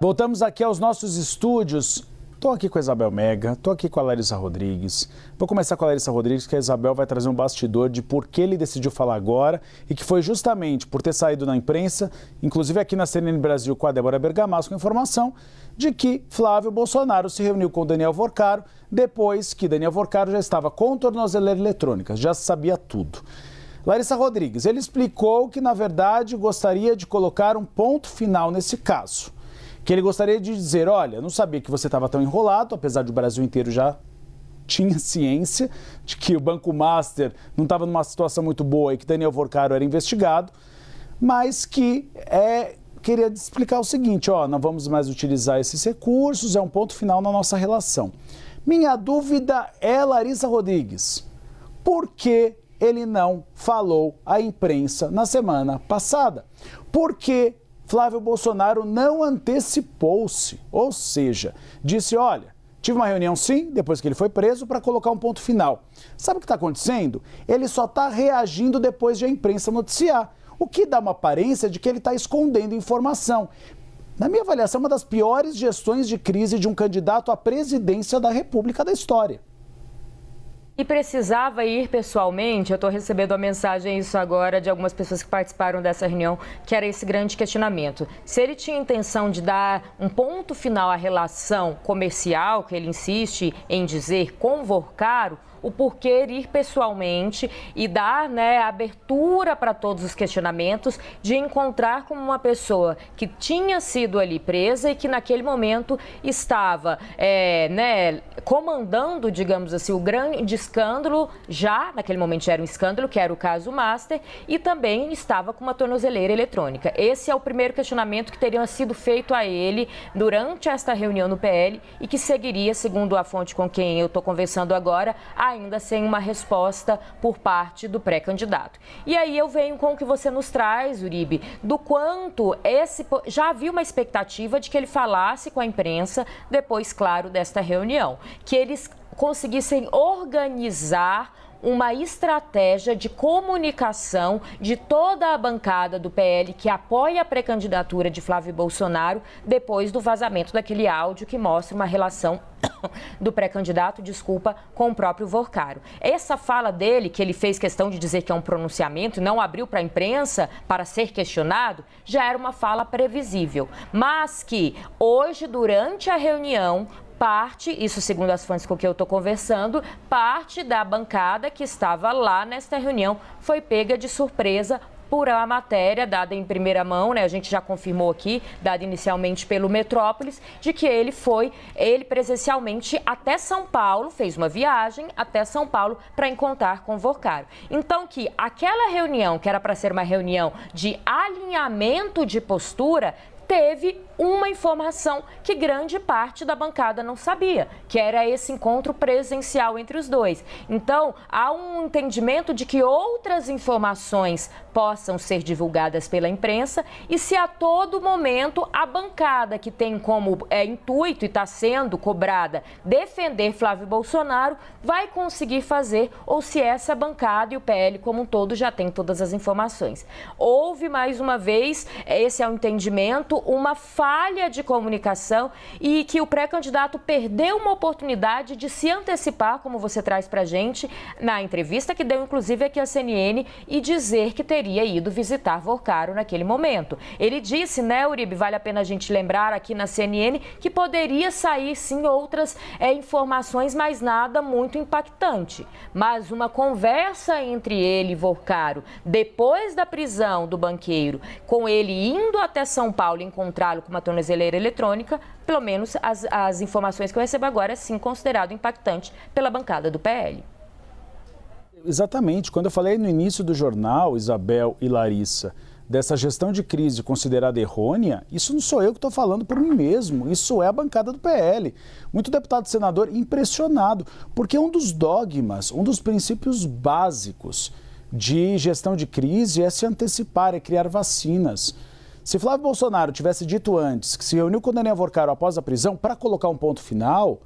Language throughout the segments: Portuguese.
Voltamos aqui aos nossos estúdios. Estou aqui com a Isabel Mega, estou aqui com a Larissa Rodrigues. Vou começar com a Larissa Rodrigues, que a Isabel vai trazer um bastidor de por que ele decidiu falar agora e que foi justamente por ter saído na imprensa, inclusive aqui na CNN Brasil com a Débora Bergamasco, com a informação de que Flávio Bolsonaro se reuniu com Daniel Vorcaro depois que Daniel Vorcaro já estava com tornozeleira eletrônica, já sabia tudo. Larissa Rodrigues, ele explicou que, na verdade, gostaria de colocar um ponto final nesse caso. Que ele gostaria de dizer, olha, não sabia que você estava tão enrolado, apesar de o Brasil inteiro já tinha ciência de que o Banco Master não estava numa situação muito boa e que Daniel Vorcaro era investigado, mas que queria explicar o seguinte, ó, não vamos mais utilizar esses recursos, é um ponto final na nossa relação. Minha dúvida é, Larissa Rodrigues, por que ele não falou à imprensa na semana passada? Por que Flávio Bolsonaro não antecipou-se, ou seja, disse, olha, tive uma reunião sim, depois que ele foi preso, para colocar um ponto final. Sabe o que está acontecendo? Ele só está reagindo depois de a imprensa noticiar, o que dá uma aparência de que ele está escondendo informação. Na minha avaliação, uma das piores gestões de crise de um candidato à presidência da República da história. E precisava ir pessoalmente? Eu estou recebendo a mensagem isso agora de algumas pessoas que participaram dessa reunião, que era esse grande questionamento. Se ele tinha intenção de dar um ponto final à relação comercial, que ele insiste em dizer, com Vorcaro, o porquê ir pessoalmente e dar, abertura para todos os questionamentos de encontrar com uma pessoa que tinha sido ali presa e que naquele momento estava comandando, digamos assim, o grande escândalo, já naquele momento já era um escândalo, que era o caso Master, e também estava com uma tornozeleira eletrônica. Esse é o primeiro questionamento que teria sido feito a ele durante esta reunião no PL e que seguiria, segundo a fonte com quem eu estou conversando agora, ainda sem uma resposta por parte do pré-candidato. E aí eu venho com o que você nos traz, Uribe, do quanto já havia uma expectativa de que ele falasse com a imprensa depois, claro, desta reunião, que eles conseguissem organizar uma estratégia de comunicação de toda a bancada do PL que apoia a pré-candidatura de Flávio Bolsonaro depois do vazamento daquele áudio que mostra uma relação do pré-candidato, com o próprio Vorcaro. Essa fala dele, que ele fez questão de dizer que é um pronunciamento e não abriu para a imprensa para ser questionado, já era uma fala previsível, mas que hoje, durante a reunião, isso segundo as fontes com que eu estou conversando, parte da bancada que estava lá nesta reunião foi pega de surpresa por uma matéria dada em primeira mão, a gente já confirmou aqui, dada inicialmente pelo Metrópolis, de que ele presencialmente até São Paulo, fez uma viagem até São Paulo para encontrar com Vorcaro. Então que aquela reunião, que era para ser uma reunião de alinhamento de postura, teve uma informação que grande parte da bancada não sabia, que era esse encontro presencial entre os dois. Então, há um entendimento de que outras informações possam ser divulgadas pela imprensa e se a todo momento a bancada que tem como intuito e está sendo cobrada defender Flávio Bolsonaro vai conseguir fazer, ou se essa bancada e o PL como um todo já tem todas as informações. Houve, mais uma vez, esse é o entendimento, uma falha de comunicação e que o pré-candidato perdeu uma oportunidade de se antecipar, como você traz para a gente, na entrevista que deu, inclusive, aqui à CNN, e dizer que teria ido visitar Vorcaro naquele momento. Ele disse, Uribe, vale a pena a gente lembrar aqui na CNN, que poderia sair, sim, outras informações, mas nada muito impactante. Mas uma conversa entre ele e Vorcaro, depois da prisão do banqueiro, com ele indo até São Paulo encontrá-lo com uma tornozeleira eletrônica, pelo menos as informações que eu recebo agora é sim considerado impactante pela bancada do PL. Exatamente. Quando eu falei no início do jornal, Isabel e Larissa, dessa gestão de crise considerada errônea, isso não sou eu que estou falando por mim mesmo, isso é a bancada do PL. Muito deputado e senador impressionado, porque um dos dogmas, um dos princípios básicos de gestão de crise é se antecipar, é criar vacinas. Se Flávio Bolsonaro tivesse dito antes que se reuniu com Daniel Vorcaro após a prisão para colocar um ponto final,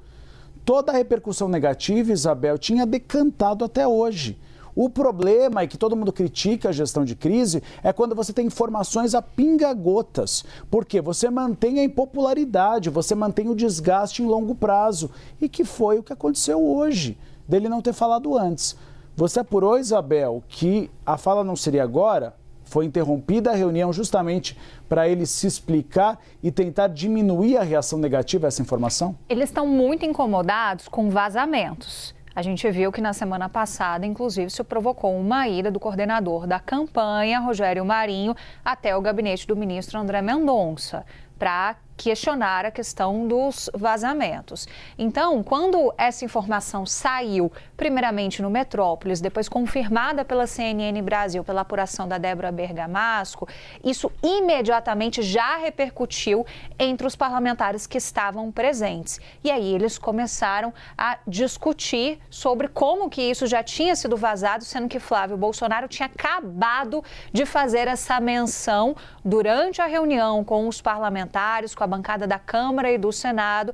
toda a repercussão negativa, Isabel, tinha decantado até hoje. O problema é que todo mundo critica a gestão de crise é quando você tem informações a pinga-gotas, porque você mantém a impopularidade, você mantém o desgaste em longo prazo, e que foi o que aconteceu hoje, dele não ter falado antes. Você apurou, Isabel, que a fala não seria agora? Foi interrompida a reunião justamente para ele se explicar e tentar diminuir a reação negativa a essa informação? Eles estão muito incomodados com vazamentos. A gente viu que na semana passada, inclusive, se provocou uma ida do coordenador da campanha, Rogério Marinho, até o gabinete do ministro André Mendonça, para questionar a questão dos vazamentos. Então, quando essa informação saiu, primeiramente no Metrópolis, depois confirmada pela CNN Brasil, pela apuração da Débora Bergamasco, isso imediatamente já repercutiu entre os parlamentares que estavam presentes. E aí eles começaram a discutir sobre como que isso já tinha sido vazado, sendo que Flávio Bolsonaro tinha acabado de fazer essa menção durante a reunião com os parlamentares, com a bancada da Câmara e do Senado,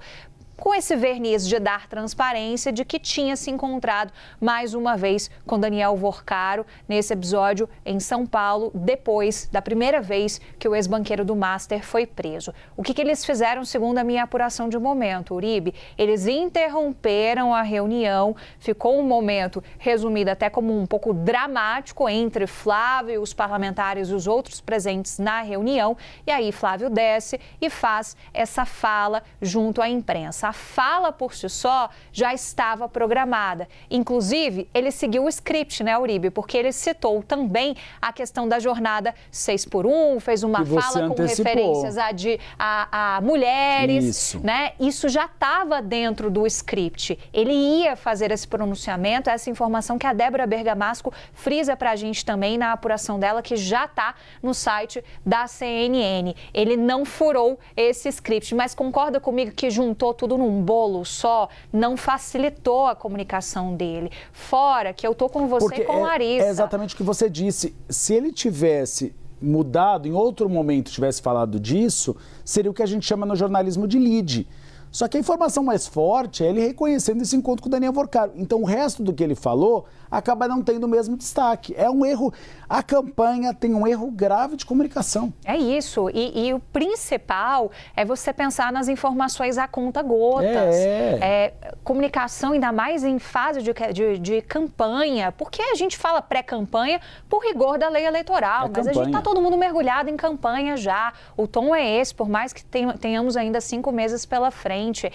com esse verniz de dar transparência de que tinha se encontrado mais uma vez com Daniel Worcaro nesse episódio em São Paulo, depois da primeira vez que o ex-banqueiro do Master foi preso. O que eles fizeram, segundo a minha apuração de momento, Uribe? Eles interromperam a reunião, ficou um momento resumido até como um pouco dramático entre Flávio, os parlamentares e os outros presentes na reunião, e aí Flávio desce e faz essa fala junto à imprensa. A fala por si só já estava programada. Inclusive, ele seguiu o script, né, Uribe? Porque ele citou também a questão da jornada 6x1, fez uma fala com referências a mulheres, Isso. né? Isso já estava dentro do script. Ele ia fazer esse pronunciamento, essa informação que a Débora Bergamasco frisa para a gente também na apuração dela, que já está no site da CNN. Ele não furou esse script, mas concorda comigo que juntou tudo num bolo só, não facilitou a comunicação dele. Fora que eu tô com você Porque e com Larissa. É exatamente o que você disse. Se ele tivesse mudado, em outro momento tivesse falado disso, seria o que a gente chama no jornalismo de lead. Só que a informação mais forte é ele reconhecendo esse encontro com o Daniel Worcaro. Então o resto do que ele falou acaba não tendo o mesmo destaque. É um erro. A campanha tem um erro grave de comunicação. É isso. E o principal é você pensar nas informações a conta-gotas. Comunicação, ainda mais em fase de campanha. Porque a gente fala pré-campanha por rigor da lei eleitoral. Mas a gente está todo mundo mergulhado em campanha já. O tom é esse, por mais que tenhamos ainda 5 meses pela frente.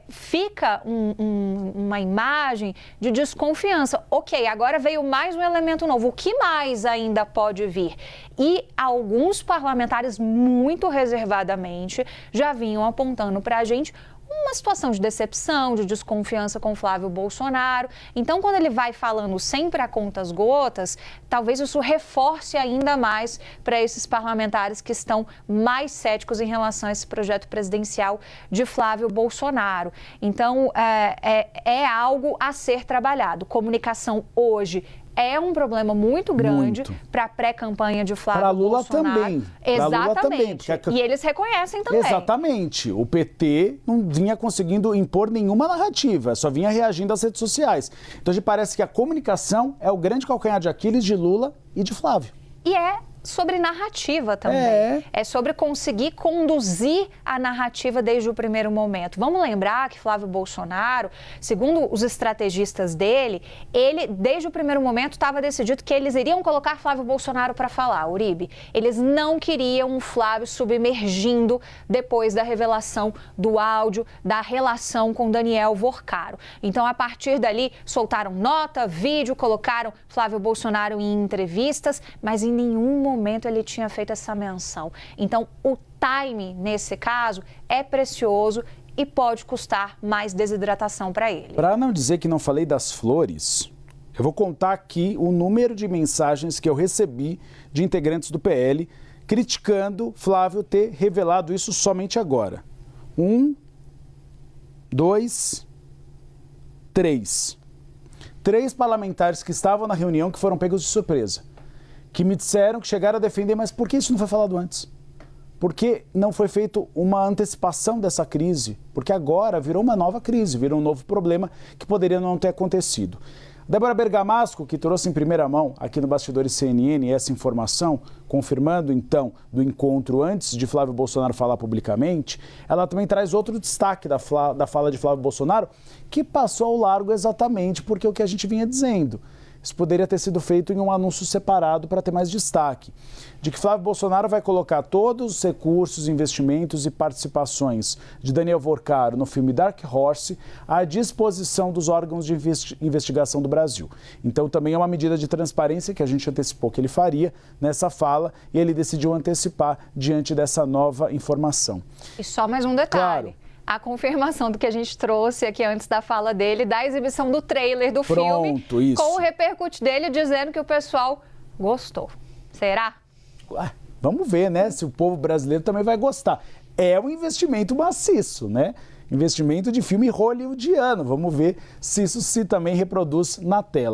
Fica uma imagem de desconfiança. Ok, agora veio mais um elemento novo. O que mais ainda pode vir? E alguns parlamentares, muito reservadamente, já vinham apontando para a gente uma situação de decepção, de desconfiança com Flávio Bolsonaro. Então, quando ele vai falando sempre a contas gotas, talvez isso reforce ainda mais para esses parlamentares que estão mais céticos em relação a esse projeto presidencial de Flávio Bolsonaro. Então, é algo a ser trabalhado. Comunicação hoje é um problema muito grande para a pré-campanha de Flávio Bolsonaro. Para Lula também. Exatamente. E eles reconhecem também. Exatamente. O PT não vinha conseguindo impor nenhuma narrativa, só vinha reagindo às redes sociais. Então, a gente parece que a comunicação é o grande calcanhar de Aquiles de Lula e de Flávio. E é sobre narrativa também. É sobre conseguir conduzir a narrativa desde o primeiro momento. Vamos lembrar que Flávio Bolsonaro, segundo os estrategistas dele, ele, desde o primeiro momento, estava decidido que eles iriam colocar Flávio Bolsonaro para falar, Uribe. Eles não queriam o Flávio submergindo depois da revelação do áudio, da relação com Daniel Worcaro. Então, a partir dali, soltaram nota, vídeo, colocaram Flávio Bolsonaro em entrevistas, mas em nenhum momento ele tinha feito essa menção. Então, o time, nesse caso, é precioso e pode custar mais desidratação para ele. Para não dizer que não falei das flores, eu vou contar aqui o número de mensagens que eu recebi de integrantes do PL criticando Flávio ter revelado isso somente agora. 1, 2, 3. 3 parlamentares que estavam na reunião que foram pegos de surpresa, que me disseram que chegaram a defender, mas por que isso não foi falado antes? Por que não foi feita uma antecipação dessa crise? Porque agora virou uma nova crise, virou um novo problema que poderia não ter acontecido. Débora Bergamasco, que trouxe em primeira mão aqui no Bastidores CNN essa informação, confirmando então do encontro antes de Flávio Bolsonaro falar publicamente, ela também traz outro destaque da fala de Flávio Bolsonaro, que passou ao largo exatamente porque é o que a gente vinha dizendo. Isso poderia ter sido feito em um anúncio separado para ter mais destaque. De que Flávio Bolsonaro vai colocar todos os recursos, investimentos e participações de Daniel Vorcaro no filme Dark Horse à disposição dos órgãos de investigação do Brasil. Então também é uma medida de transparência que a gente antecipou que ele faria nessa fala e ele decidiu antecipar diante dessa nova informação. E só mais um detalhe. Claro. A confirmação do que a gente trouxe aqui antes da fala dele, da exibição do trailer do filme, isso. com o repercute dele dizendo que o pessoal gostou. Será? Vamos ver, né, se o povo brasileiro também vai gostar. É um investimento maciço, né? Investimento de filme hollywoodiano. Vamos ver se isso se também reproduz na tela.